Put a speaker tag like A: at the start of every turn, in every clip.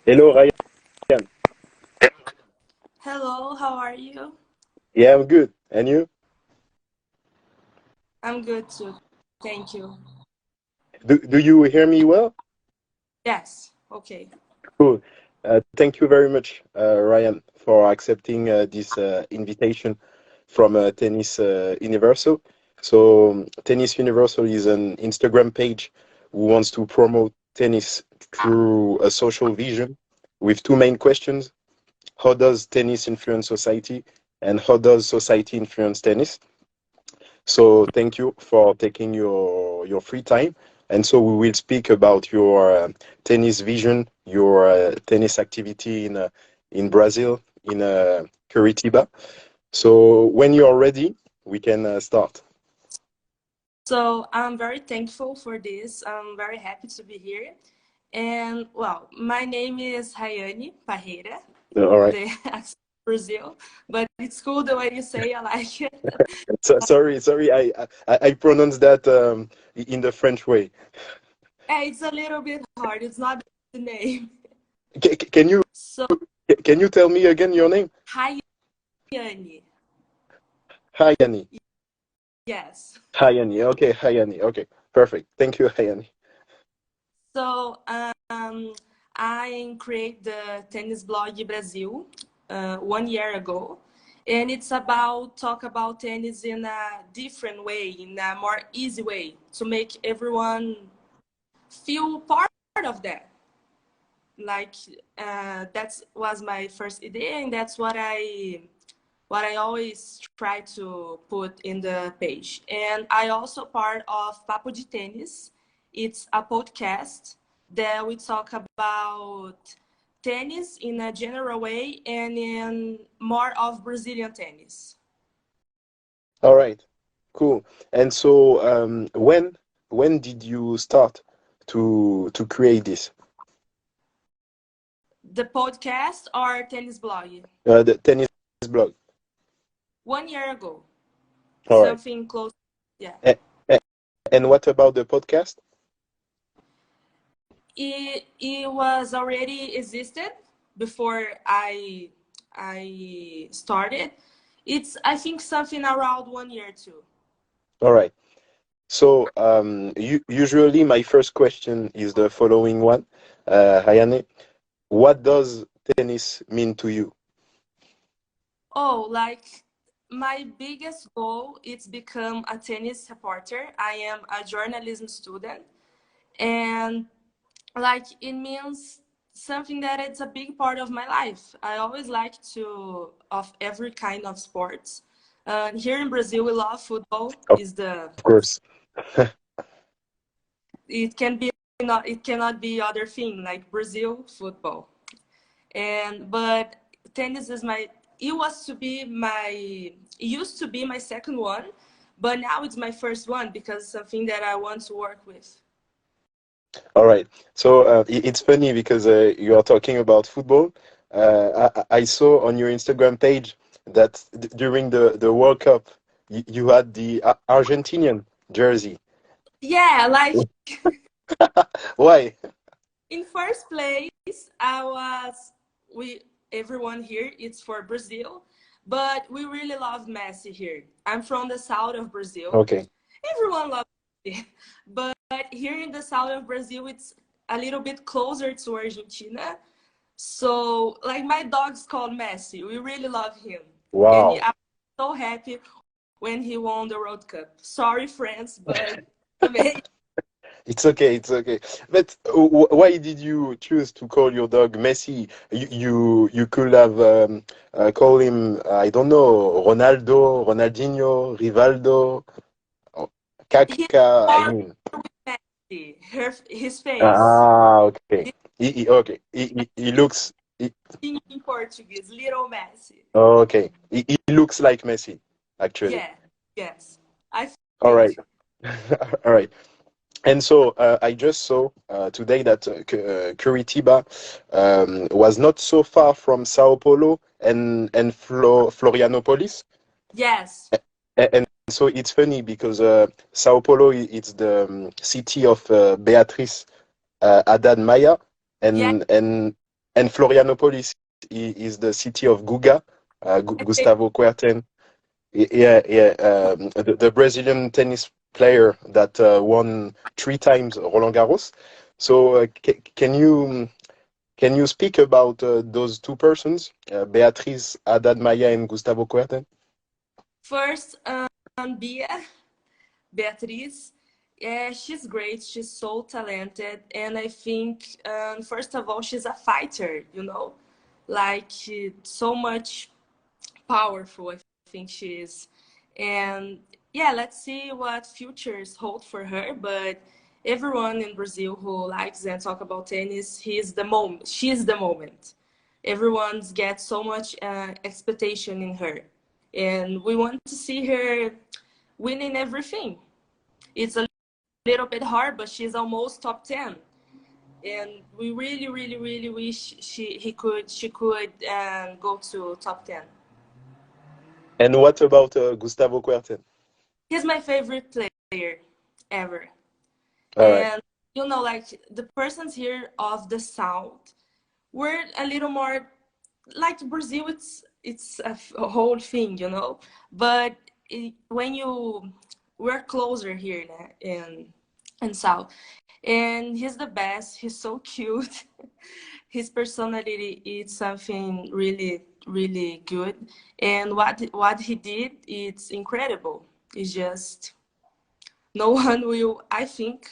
A: Hello, Ryan.
B: Hello, how are you?
A: Yeah, I'm good. And you?
B: I'm good too. Thank you.
A: Do you hear me well?
B: Yes, okay.
A: Cool. Thank you very much, Ryan, for accepting this invitation from Tennis Universal. So, Tennis Universal is an Instagram page who wants to promote tennis through a social vision with two main questions. How does tennis influence society? And how does society influence tennis? So thank you for taking your free time. And so we will speak about your tennis vision, your tennis activity in Brazil, in Curitiba. So when you are ready, we can start.
B: So I'm very thankful for this. I'm very happy to be here. And well, my name is Rayane Parreira,
A: All right.
B: the accent of Brazil, but it's cool the way you say I like it.
A: So, sorry, I pronounced that in the French way.
B: It's a little bit hard. It's not the name.
A: Can you
B: So
A: tell me again your name?
B: Rayane,
A: Hayani.
B: yes.
A: Hayani. Okay, Hayani. Okay, perfect. Thank you, Hayani.
B: So I create the Tennis Blog Brazil 1 year ago, and it's about talk about tennis in a different way, in a more easy way, to make everyone feel part of that. Like that was my first idea, and that's what I always try to put in the page. And I also part of Papo de Tênis. It's a podcast that we talk about tennis in a general way and in more of Brazilian tennis.
A: All right, cool. And so, when did you start to create this?
B: The podcast or tennis blog?
A: The tennis blog.
B: 1 year ago,
A: All right.
B: something close. Yeah,
A: A- a- And what about the podcast?
B: it was already existed before I started. It's I think something around 1 year too.
A: All right. So, usually my first question is the following one. Hayane, what does tennis mean to you?
B: Oh, like my biggest goal is become a tennis reporter. I am a journalism student, and like it means something that it's a big part of my life. I always like to of every kind of sports. Here in Brazil, we love football.
A: Of
B: Is the
A: course.
B: it can be not it cannot be other thing like Brazil football. And but tennis is my it was to be my it used to be my second one, but now it's my first one because it's something that I want to work with.
A: All right. So it's funny because you are talking about football. I saw on your Instagram page that during the World Cup, you had the Argentinian jersey.
B: Yeah, like
A: Why?
B: in first place, I was we everyone here it's for Brazil, but we really love Messi here. I'm from the south of Brazil.
A: Okay.
B: Everyone loves Messi, but here in the south of Brazil, it's a little bit closer to Argentina. So, like my dog's called Messi. We really love him, and
A: Wow.
B: I'm so happy when he won the World Cup. Sorry, friends, but amazing.
A: It's okay. It's okay. But why did you choose to call your dog Messi? You could have called him, I don't know, Ronaldo, Ronaldinho, Rivaldo, oh,
B: He's
A: Kaká. I
B: more
A: mean.
B: Messi. His face.
A: Ah, okay. Okay. He looks.
B: In Portuguese, little Messi.
A: Okay. He looks like Messi, actually.
B: Yeah, yes, I
A: All right.
B: think.
A: All right. And so I just saw today that Curitiba was not so far from Sao Paulo and Florianopolis.
B: Yes,
A: And so it's funny because Sao Paulo it's the city of Beatriz Haddad Maya,
B: yeah,
A: and and Florianopolis is the city of Guga, Gustavo Kuerten. Yeah, yeah. The Brazilian tennis player that won 3 times Roland Garros. So can you speak about those two persons, Beatriz Haddad Maia and Gustavo Kuerten?
B: First, Beatriz. Yeah, she's great. She's so talented, and I think, first of all, she's a fighter. You know, like so much powerful. I think she is, and yeah, let's see what futures hold for her. But everyone in Brazil who likes and talk about tennis, he's the moment. She's the moment. Everyone's get so much expectation in her, and we want to see her winning everything. It's a little bit hard, but she's almost top 10, and we really, really, really wish she could go to top 10.
A: And what about Gustavo Kuerten?
B: He's my favorite player ever.
A: All right.
B: And you know, like the persons here of the south were a little more like Brazil. It's a whole thing, you know. But when you we're closer here in south, and he's the best. He's so cute. His personality is something really, really good, and what he did, it's incredible. It's just no one will. I think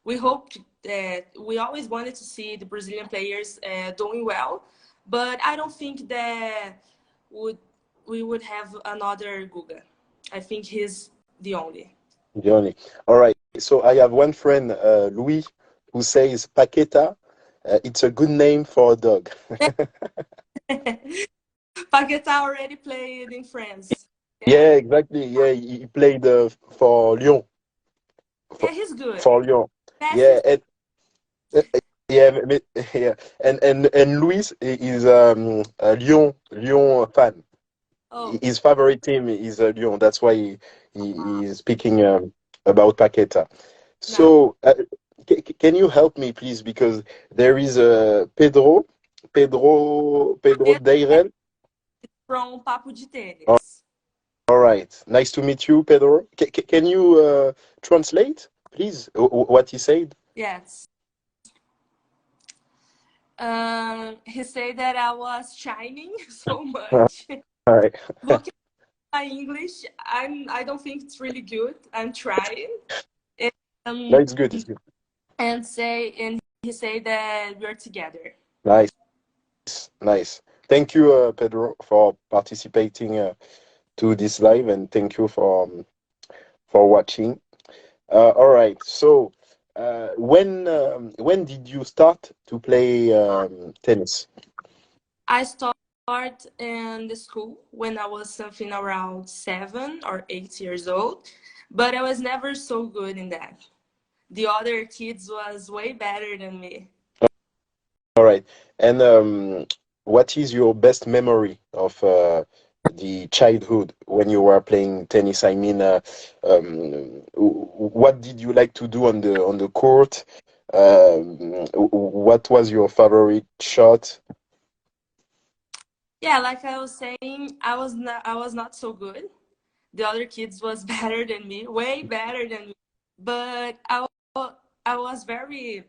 B: we hope that we always wanted to see the Brazilian players doing well, but I don't think that would we would have another Guga. I think he's the only.
A: The only. All right. So I have one friend, Louis, who says Paqueta. It's a good name for a dog.
B: Paquetá already played in France. Yeah,
A: Yeah, exactly. Yeah, he played for Lyon.
B: yeah,
A: For,
B: he's good.
A: for Lyon.
B: Yes,
A: Yeah,
B: he's
A: and uh, yeah, yeah, and Louis is a Lyon fan.
B: oh
A: His favorite team is Lyon. That's why he is speaking about Paqueta.
B: no.
A: So, can you help me, please? Because there is Pedro
B: Pedro
A: Deirel.
B: from Papo de
A: All
B: Tênis.
A: right, nice to meet you, Pedro. Can you translate, please, what he said?
B: Yes. He said that I was shining so
A: All
B: much.
A: right,
B: Looking at my English, I don't think it's really good. I'm trying.
A: no,
B: Um,
A: it's good. It's good.
B: and he said that we're together.
A: Nice, nice. Thank you, Pedro, for participating to this live, and thank you for watching. All right. So, when did you start to play tennis?
B: I started in the school when I was something around 7 or 8 years old, but I was never so good in that. The other kids was way better than me.
A: All right. And what is your best memory of the childhood when you were playing tennis? I mean, what did you like to do on the court? What was your favorite shot?
B: Yeah, like I was saying, I was not so good. The other kids was better than me, way better than me. But I was very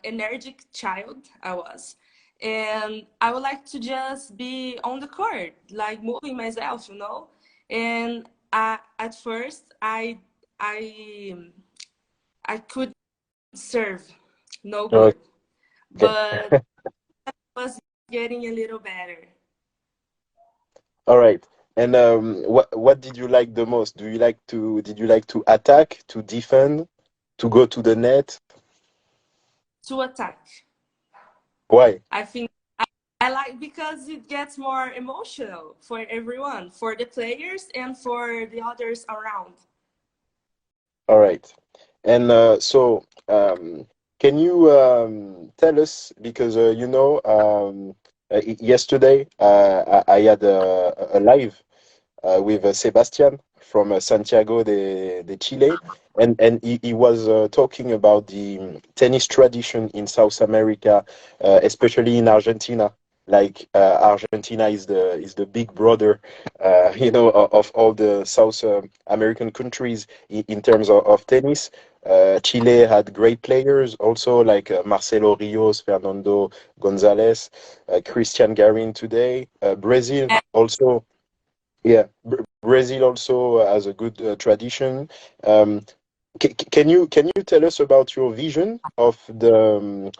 B: energetic child. I was, and I would like to just be on the court, like moving myself, you know. And at first, I I could serve, no good,
A: Okay.
B: but I was getting a little better.
A: All right. And what did you like the most? Did you like to attack, to defend, to go to the net?
B: To attack.
A: Why?
B: I think I like because it gets more emotional for everyone, for the players and for the others around.
A: All right. And can you tell us, because yesterday I had a live with Sebastian. from Santiago de Chile, and he was talking about the tennis tradition in South America, especially in Argentina. Like Argentina is the big brother, of all the South American countries in terms of tennis. Chile had great players also, like Marcelo Rios, Fernando Gonzalez, Christian Garin today. Brazil also, yeah, Brazil also has a good tradition. Um, can you tell us about your vision of the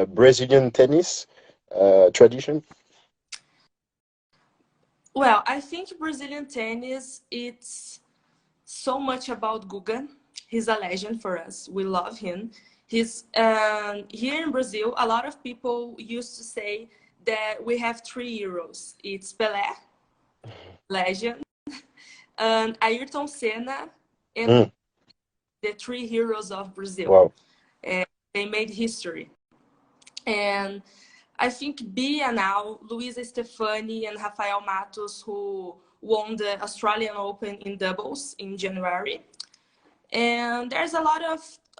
A: Brazilian tennis tradition?
B: Well, I think Brazilian tennis, it's so much about Guga. He's a legend for us. We love him. He's here in Brazil. A lot of people used to say that we have three heroes. It's Pelé, legend, and Ayrton Senna, and
A: Mm,
B: the three heroes of Brazil.
A: wow.
B: And they made history. And I think Bia now, Luisa Stefani and Rafael Matos, who won the Australian Open in doubles in January. And there's a lot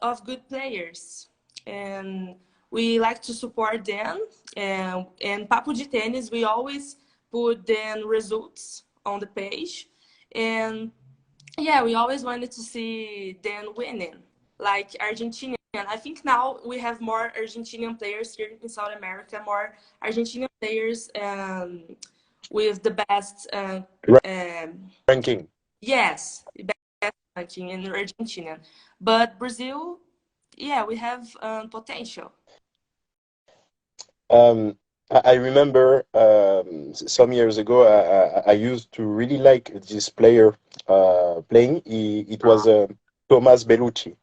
B: of good players. And we like to support them. And Papo de Tennis, we always put them results on the page. And yeah, we always wanted to see them winning, like Argentina. I think now we have more Argentinian players here in South America, more Argentinian players with the best,
A: Ranking.
B: yes, best ranking in Argentina. But Brazil, yeah, we have potential.
A: Um, I remember some years ago, I used to really like this player playing. It was Thomas Bellucci.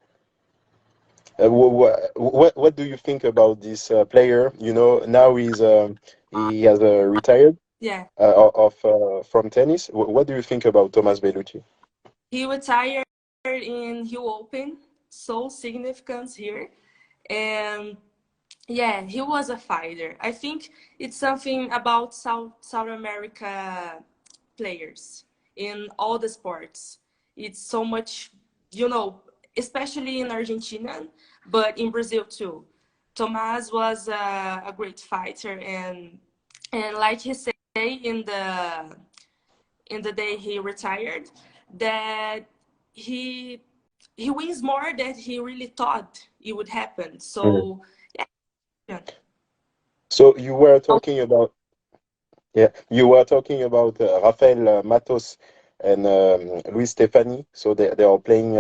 A: What do you think about this player? Now he has retired
B: Yeah,
A: from tennis. What do you think about Thomas Bellucci?
B: he retired in Rio Open, so significant here. And yeah, he was a fighter. I think it's something about South America players in all the sports. It's so much, especially in Argentina, but in Brazil too. Tomás was a great fighter, and like he said in the day he retired, that he he wins more than he really thought it would happen.
A: Mm.
B: So yeah.
A: So you were talking about Rafael Matos and Luis Stefani. So they are playing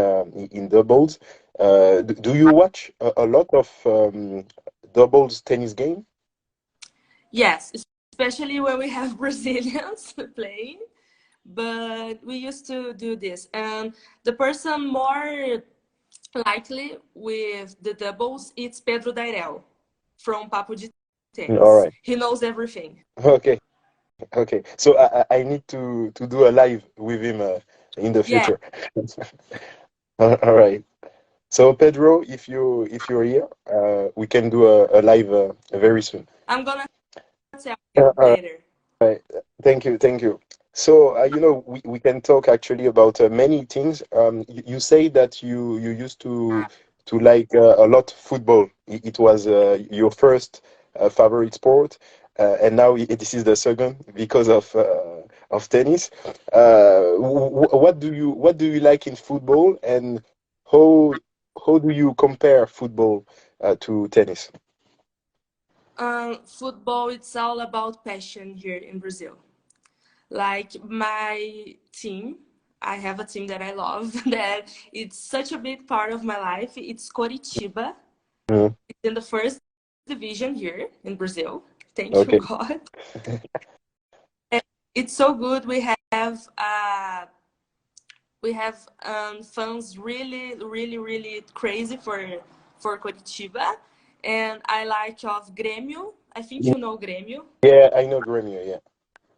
A: in doubles. Do you watch a lot of doubles tennis game?
B: Yes, especially when we have Brazilians playing. But we used to do this. And the person more likely with the doubles, it's Pedro Dairel from Papo de
A: All
B: Tennis.
A: right.
B: He knows everything.
A: Okay. Okay. So I need to do a live with him in the
B: Yeah,
A: future. All right. So Pedro, if you're here, we can do a live very soon.
B: I'm gonna tell you
A: All
B: later.
A: right. Thank you. Thank you. So, we can talk actually about many things. You say that you used to like a lot football. It was your first favorite sport, and now this is the second because of tennis. What do you like in football, and how how do you compare football to tennis?
B: Football, it's all about passion here in Brazil. Like my team, I have a team that I love that it's such a big part of my life. It's Coritiba.
A: Mm,
B: It's in the first division here in Brazil. Thank you,
A: okay.
B: God. And it's so good. We have fans really, really, really crazy for Coritiba, and I like of Grêmio. I think you know Grêmio
A: Yeah, I know Gremio. Yeah.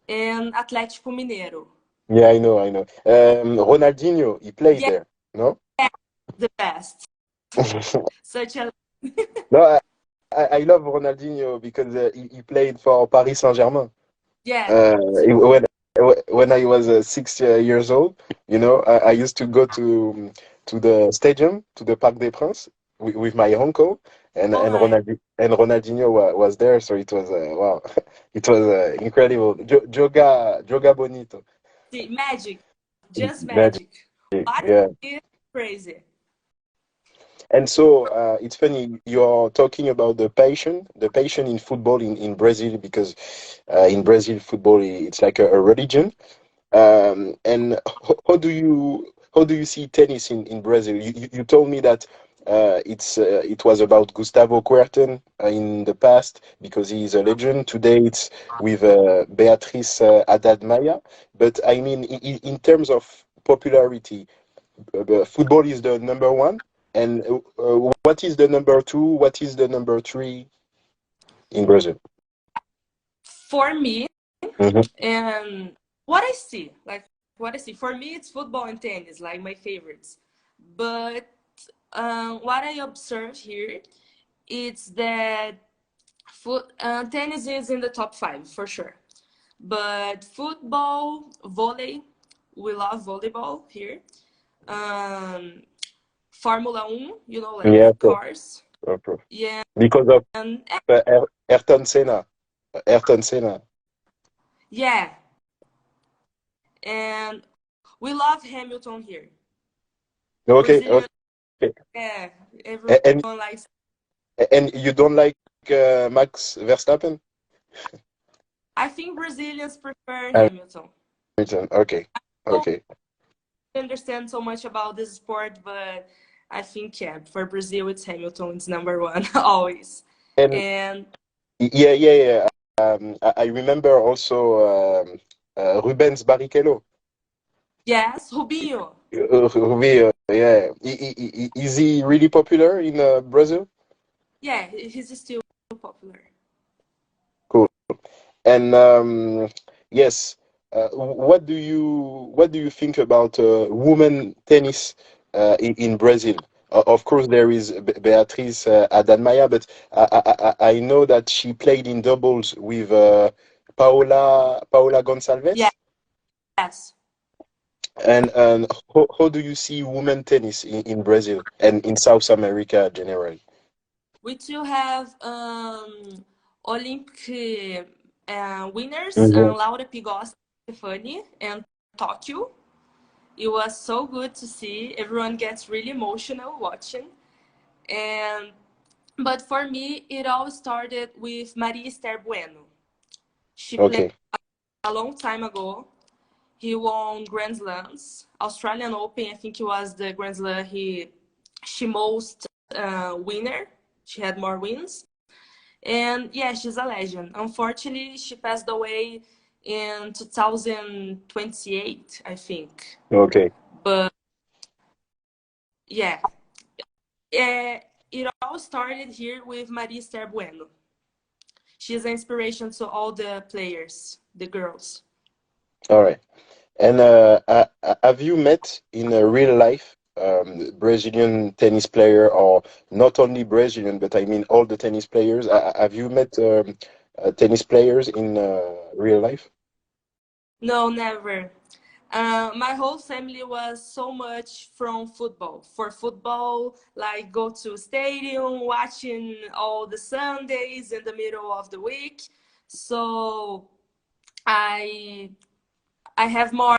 B: and Atlético Mineiro.
A: Yeah, I know, I know. Ronaldinho, he played
B: Yeah,
A: there, no?
B: the best. Such a
A: No, I love Ronaldinho because he played for Paris Saint-Germain.
B: yeah,
A: Uh,
B: me
A: he-
B: too.
A: when when I was 6 years old, I used to go to the stadium, to the Parc des Princes, with my uncle, and
B: Oh
A: and
B: my,
A: Ronaldinho was there, so it was wow, it was incredible. Joga bonito,
B: see, magic, just
A: magic.
B: magic. What
A: Yeah.
B: is crazy?
A: And so it's funny you're talking about the passion in football in Brazil, because in Brazil football it's like a religion. And how do you see tennis in Brazil? You told me that it was about Gustavo Kuerten in the past because he is a legend. Today it's with Beatriz Haddad Maia. But I mean, in terms of popularity, football is the number one. And what is the number two? What is the number three in Brazil?
B: For me,
A: Hmm.
B: and what I see, for me, it's football and tennis, like my favorites. But what I observe here is that tennis is in the top five for sure. But football, volley, we love volleyball here. Um, Formula 1, like
A: Yeah,
B: cars.
A: of course.
B: Yeah,
A: Because of
B: and
A: Ayrton Senna. Ayrton Senna.
B: yeah, and we love Hamilton here.
A: Okay,
B: Brazilian,
A: okay.
B: yeah, everyone
A: And
B: likes.
A: and you don't like Max Verstappen?
B: I think Brazilians prefer Hamilton.
A: Hamilton. Okay,
B: I
A: okay.
B: don't understand so much about this sport, but I think, yeah, for Brazil, it's Hamilton. It's number one always.
A: And
B: And
A: yeah, yeah, yeah. I remember also Rubens Barrichello.
B: yes, Rubinho.
A: Yeah. Is he really popular in Brazil?
B: Yeah, he's still popular.
A: Cool. And yes, what do you think about women tennis in Brazil? Of course, there is Beatriz Adamaya, but I know that she played in doubles with Paola Gonçalves.
B: Yes.
A: And how do you see women tennis in Brazil and in South America generally?
B: We still have Olympic winners,
A: Hmm.
B: Laura Pigosta, Stefani, and Tokyo. It was so good to see. Everyone gets really emotional watching. And but for me, it all started with Maria Esther Bueno. She played
A: Okay,
B: a long time ago. He won Grand Slams, Australian Open. I think it was the Grand Slam she most winner. She had more wins. And yeah, she's a legend. Unfortunately, she passed away in 2028, I think.
A: okay.
B: But yeah, it all started here with Maria Esther Bueno. She's an inspiration to all the players, the girls.
A: All right. And have you met in real life Brazilian tennis player, or not only Brazilian, but I mean all the tennis players? Have you met tennis players in real life?
B: No, never. My whole family was so much from football. For football, like go to stadium, watching all the Sundays in the middle of the week. So I I have more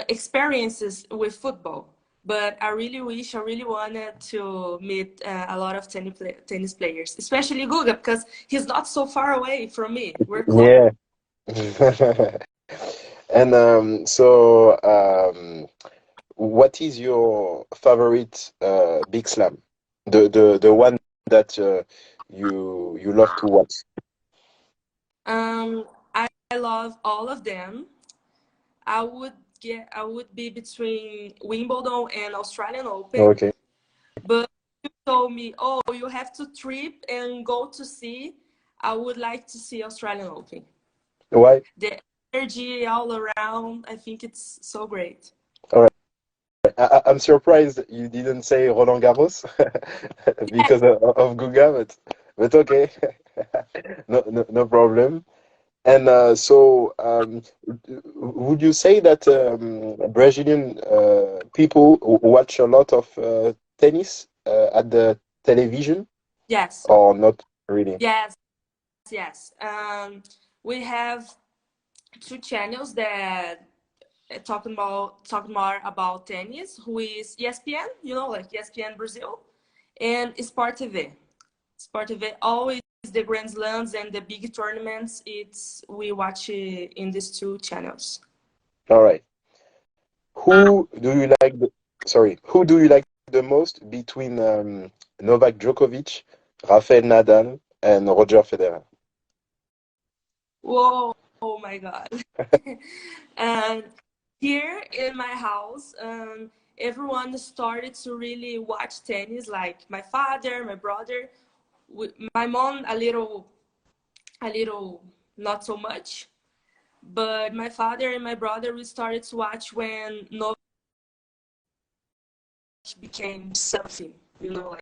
B: experiences with football. But I really wish, I really wanted to meet a lot of tennis players, especially Guga, because he's not so far away from me. We're close.
A: Yeah. And what is your favorite big slam? The one that you love to watch.
B: I love all of them. I would be between Wimbledon and Australian Open,
A: Okay.
B: but you told me, oh, you have to trip and go to see. I would like to see Australian Open.
A: Why?
B: The energy all around, I think it's so great.
A: All right. I'm surprised you didn't say Roland Garros
B: Yeah,
A: because of Guga, but okay. No, no, no problem. And would you say that Brazilian people watch a lot of tennis at the television,
B: Yes,
A: or not really?
B: yes, yes. We have two channels that talk more about tennis, who is ESPN, you know, like ESPN Brazil, and Sport TV. Sport TV always the Grand Slams and the big tournaments. It's we watch in these two channels.
A: All right. Who do you like? Who do you like the most between Novak Djokovic, Rafael Nadal, and Roger Federer?
B: Whoa, oh my God. And here in my house, everyone started to really watch tennis, like my father, my brother, my mom a little, not so much. But my father and my brother, we started to watch when Novak became something, you know, like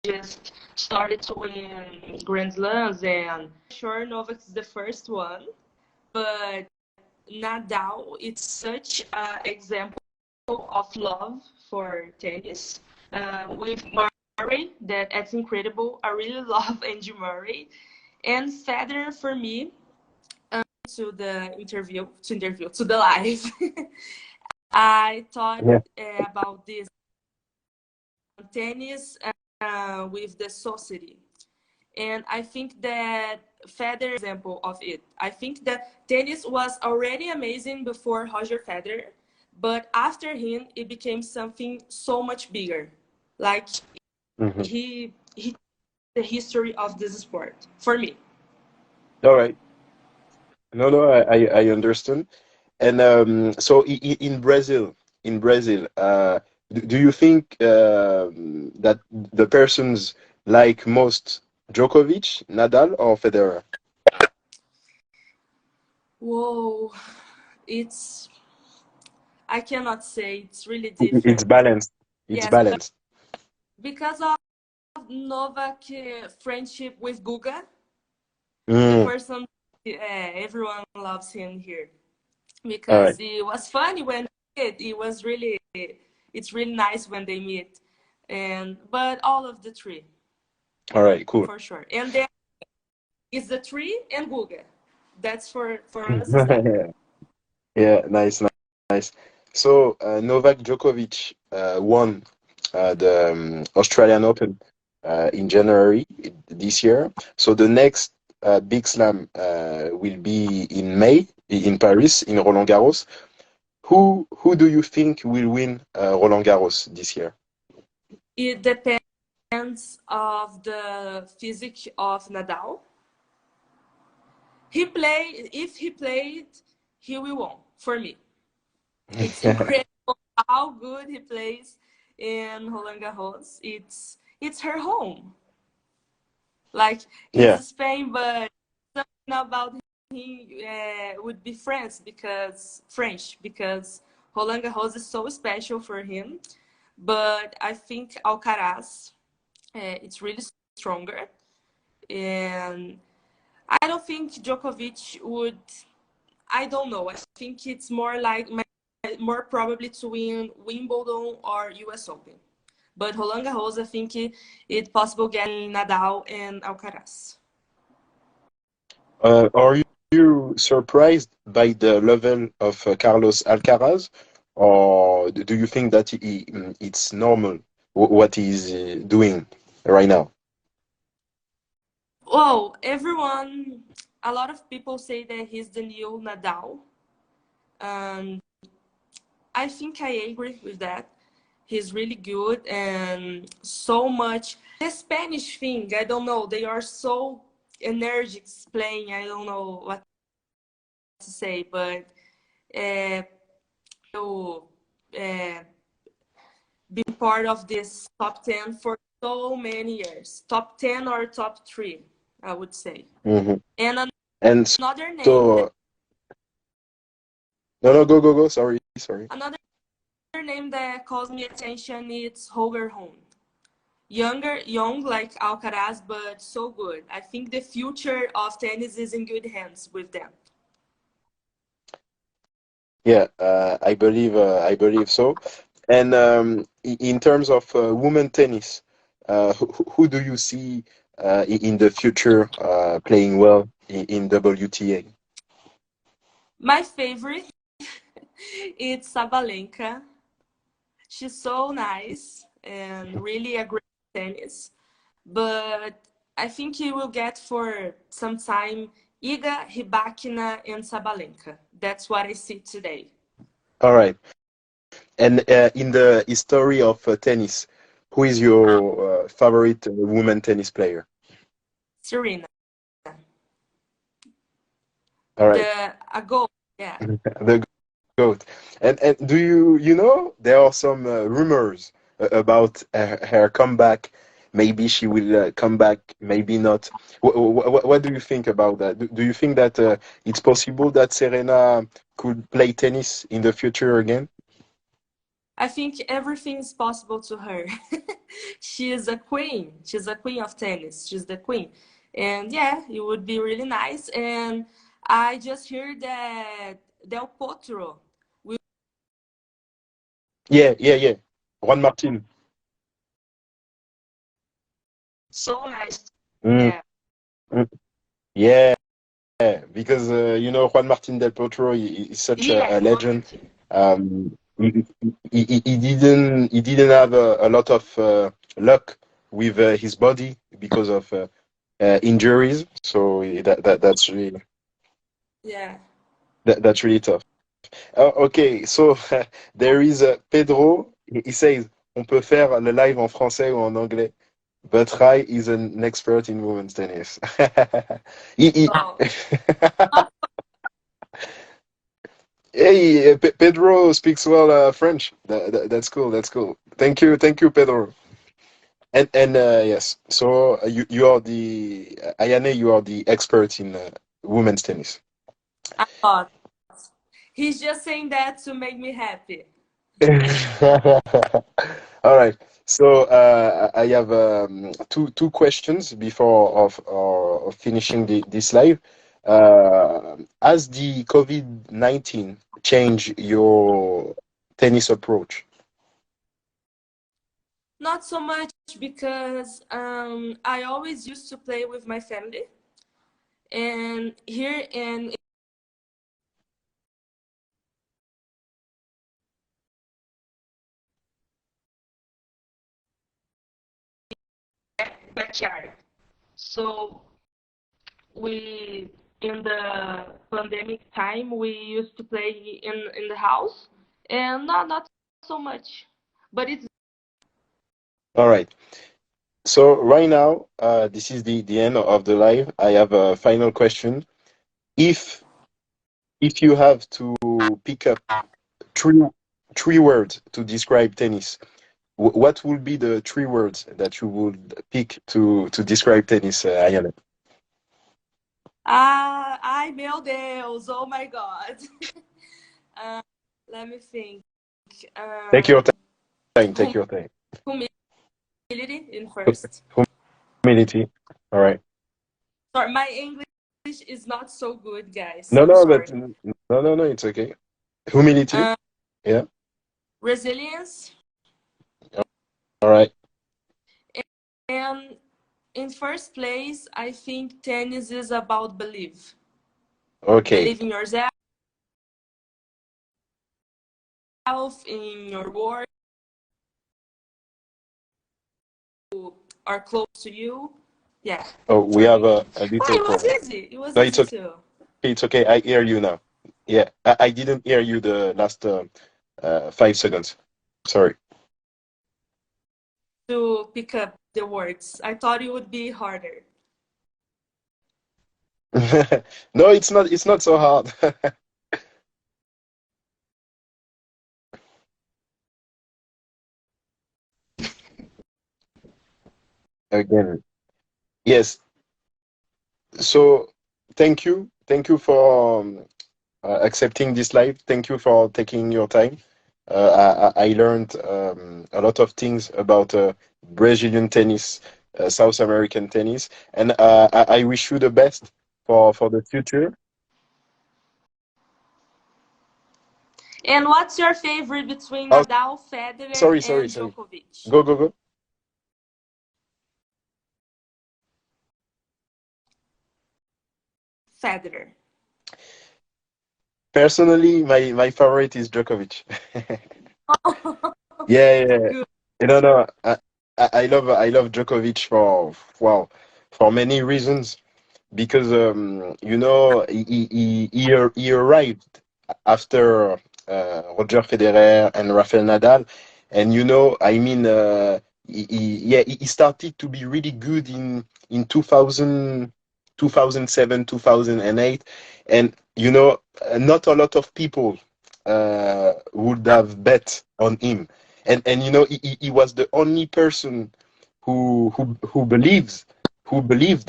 B: just started to win Grand Slams. And sure, Novak is the first one, but Nadal, it's such an example of love for tennis. With Murray, that's incredible. I really love Andy Murray. And Federer, for me, to the to the live. I thought
A: Yeah.
B: about this tennis with the Society. And I think that Federer is an example of it. I think that tennis was already amazing before Roger Federer, but after him, it became something so much bigger. Like
A: Mhm.
B: he the history of this sport for me.
A: All right. No, no, I understand. And so in Brazil, do you think that the persons like most Djokovic, Nadal, or Federer?
B: Whoa, it's I cannot say it's really
A: It's
B: different.
A: balanced. It's
B: Yes, but
A: balanced.
B: because of Novak friendship with Guga, the
A: Mm,
B: person everyone loves him here
A: all
B: because
A: right.
B: it was funny when it was really it's really nice when they meet, and but all of the three
A: All right. Cool.
B: for sure, and then it's the three and Guga. That's for us is that.
A: Yeah. Nice. Nice. So Novak Djokovic won the Australian Open in January this year. So the next big slam will be in May in Paris in Roland Garros. Who do you think will win Roland Garros this year?
B: It depends of the physics of Nadal. He play if he played, he will win for me. It's incredible how good he plays in Roland Garros. It's her home. Like he's
A: Yeah,
B: Spain, but something about him would be French because Roland Garros is so special for him. But I think Alcaraz, it's really stronger, and I don't think Djokovic would. I don't know. I think it's more like more probably to win Wimbledon or US Open. But Roland Garros, I think it's possible getting Nadal and Alcaraz.
A: are you surprised by the level of Carlos Alcaraz, or do you think that it's normal what he's doing right now?
B: Well, a lot of people say that he's the new Nadal. Um, I think I agree with that. He's really good and so much. The Spanish thing, I don't know. They are so energetic playing. I don't know what to say, but uh, to uh, be part of this top 10 for so many years. Top 10 or top 3, I would say.
A: Hmm.
B: And
A: And
B: another name that
A: so, no, no, go. Sorry, sorry.
B: another name that calls me attention is Holger Rune. young like Alcaraz, but so good. I think the future of tennis is in good hands with them.
A: Yeah, I believe so. And in terms of women tennis, who do you see in the future playing well in WTA?
B: My favorite is Sabalenka. She's so nice and really a great tennis. But I think he will get for some time Iga, Rybakina, and Sabalenka. That's what I see today.
A: All right. And in the history of tennis, who is your favorite woman tennis player?
B: Serena,
A: All right.
B: the a goal, yeah.
A: The goat. And do you know there are some rumors about her comeback? Maybe she will come back, maybe not. What do you think about that? Do you think that it's possible that Serena could play tennis in the future again?
B: I think everything is possible to her. She is a queen. She's a queen of tennis. She's the queen. And yeah, it would be really nice. And I just heard that Del Potro will
A: Yeah. Juan Martin.
B: so nice.
A: Mm,
B: Yeah.
A: mm, yeah, because Juan Martin del Potro is such
B: Yeah,
A: a legend. He didn't have a lot of luck with his body because of injuries. So
B: yeah.
A: that's really tough. Okay, so there is Pedro. He says on peut faire le live en français ou en anglais. But Rai is an expert in women's tennis. He-
B: No, not
A: Hey, Pedro speaks well French. That's cool. That's cool. Thank you, Pedro. And yes, so you are the Ayane. You are the expert in women's tennis.
B: a lot. He's just saying that to make me happy.
A: All right. So I have two questions before of finishing this live. Has the COVID-19 changed your tennis approach?
B: Not so much because I always used to play with my family. And here in backyard. So we in the pandemic time we used to play in the house and not so much. But it's
A: All right. So right now, this is the end of the live. I have a final question. If if you have to pick up three three words to describe tennis, what would be the three words that you would pick to describe tennis, Ayane?
B: ai meu Deus, oh my God. uh, let me think.
A: Take your
B: um
A: time. Take your time.
B: humility in first.
A: Humility. All right.
B: Sorry, my English is not so good, guys.
A: No,
B: I'm
A: no, but
B: sorry.
A: no. It's okay. Humility.
B: uh,
A: Yeah.
B: Resilience.
A: All right.
B: And in first place, I think tennis is about belief.
A: Okay.
B: Believe in yourself, in your work, are close to you. Yeah,
A: Oh, we
B: for
A: have
B: me.
A: a
B: Oh,
A: little
B: it was
A: problem.
B: easy. It was
A: No, it's
B: easy
A: okay.
B: too.
A: It's okay. I hear you now. Yeah, I didn't hear you the last 5 seconds. Sorry.
B: To pick up the words. I thought it would be harder.
A: No, it's not. It's not so hard. Again, yes. So thank you for accepting this live. Thank you for taking your time. I learned a lot of things about Brazilian tennis, South American tennis, and I wish you the best for the future.
B: And what's your favorite between
A: Oh,
B: Nadal, Federer,
A: sorry, sorry,
B: and
A: sorry.
B: Djokovic?
A: Go, go, go.
B: Federer.
A: Personally, my favorite is Djokovic. Yeah, yeah.
B: Good.
A: No, no. I love Djokovic for well for many reasons because he arrived after Roger Federer and Rafael Nadal, and I mean he started to be really good in 2007, 2008, and not a lot of people would have bet on him, and he was the only person who believed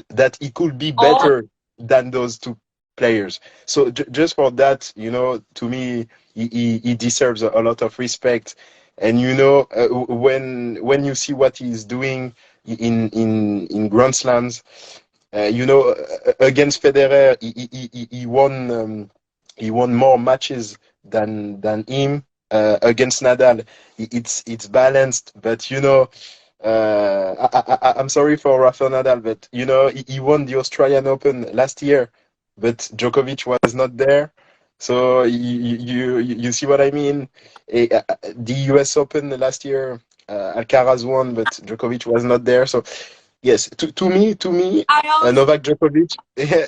A: that he could be
B: Oh,
A: better than those two players. So just for that, to me, he deserves a lot of respect. And when you see what he's doing in Grand Slams, against Federer, he won more matches than him. Against Nadal, it's balanced, but I'm sorry for Rafael Nadal, but he won the Australian Open last year, but Djokovic was not there. So you see what I mean? The US Open last year, Alcaraz won, but Djokovic was not there. So yes, to me,
B: I also.
A: Novak Djokovic, yeah,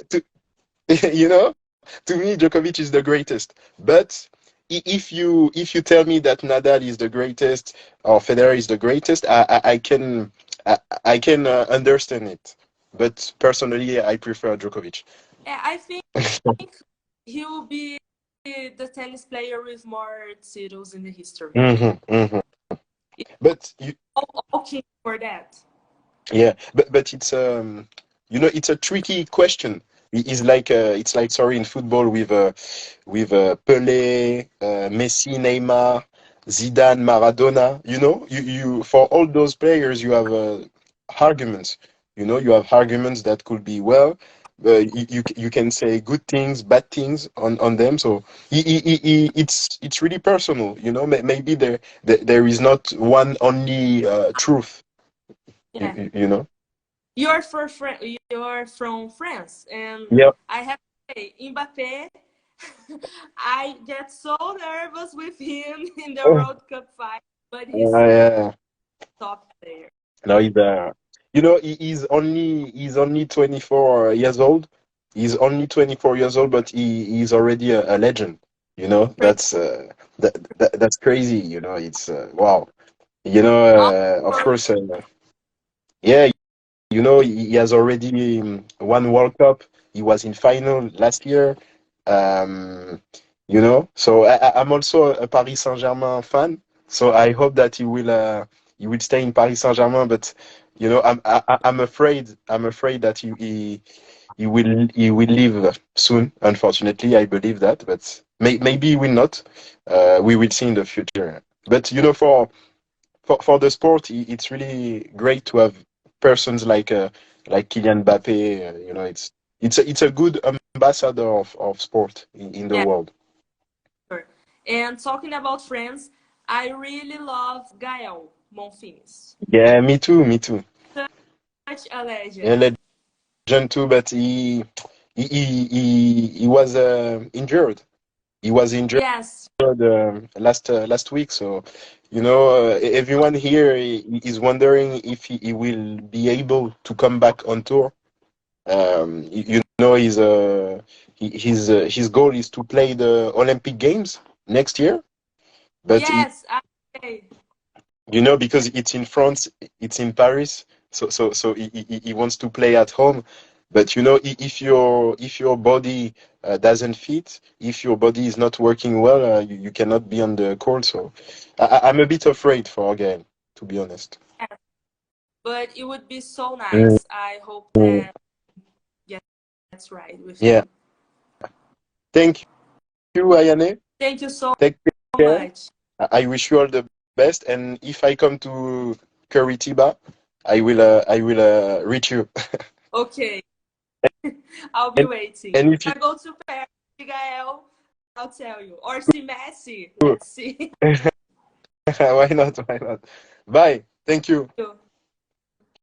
A: to me, Djokovic is the greatest. But if you tell me that Nadal is the greatest or Federer is the greatest, I can understand it. But personally, I prefer Djokovic.
B: I think he will be the tennis player with more titles in the history.
A: Hmm. But
B: Okay for that.
A: yeah, but it's a tricky question. It's like sorry in football with Pelé, Messi, Neymar, Zidane, Maradona. You for all those players you have arguments. You have arguments that could be you can say good things, bad things on them. So it's really personal. Maybe there is not one only truth. You,
B: Yeah.
A: you you know?
B: You're from France, and
A: Yeah.
B: I have to say, Mbappé, I get so nervous with him in the
A: Oh,
B: World Cup fight, but he's
A: yeah.
B: top player.
A: No, he's only 24 years old. He's only 24 years old, but he's already a legend. That's crazy. It's wow. Of
B: Also,
A: course, yeah. He has already won World Cup. He was in final last year. Um, so I'm also a Paris Saint-Germain fan. So I hope that he will stay in Paris Saint-Germain. But I'm afraid that he will leave soon. Unfortunately, I believe that, but maybe he will not. We will see in the future. But for the sport, it's really great to have persons like Kylian Mbappe. It's a good ambassador of sport in the
B: yeah,
A: world.
B: sure. And talking about France, I really love Gael Monfils.
A: Yeah, me too, me too.
B: Such a
A: Yeah,
B: legend.
A: legend too, but he was injured. He was injured
B: Yes,
A: last week, so everyone here is wondering if he will be able to come back on tour. His goal is to play the Olympic Games next year, but
B: yes, I,
A: because it's in France, it's in Paris, so he wants to play at home. But if your body doesn't fit, if your body is not working well, you cannot be on the court. So I'm a bit afraid for again, to be honest.
B: yes, but it would be so
A: Mm,
B: nice. I hope that gets right with
A: yeah.
B: him.
A: Thank you, Ayane.
B: Thank you so
A: Take care.
B: much.
A: I wish you all the best. And if I come Curitiba, I will reach you.
B: Okay, I'll be
A: and,
B: waiting.
A: and
B: If
A: if
B: I go to Paris, Miguel, I'll tell you. Or see Messi.
A: you
B: Let's see.
A: why not? Why not? Bye. Thank you.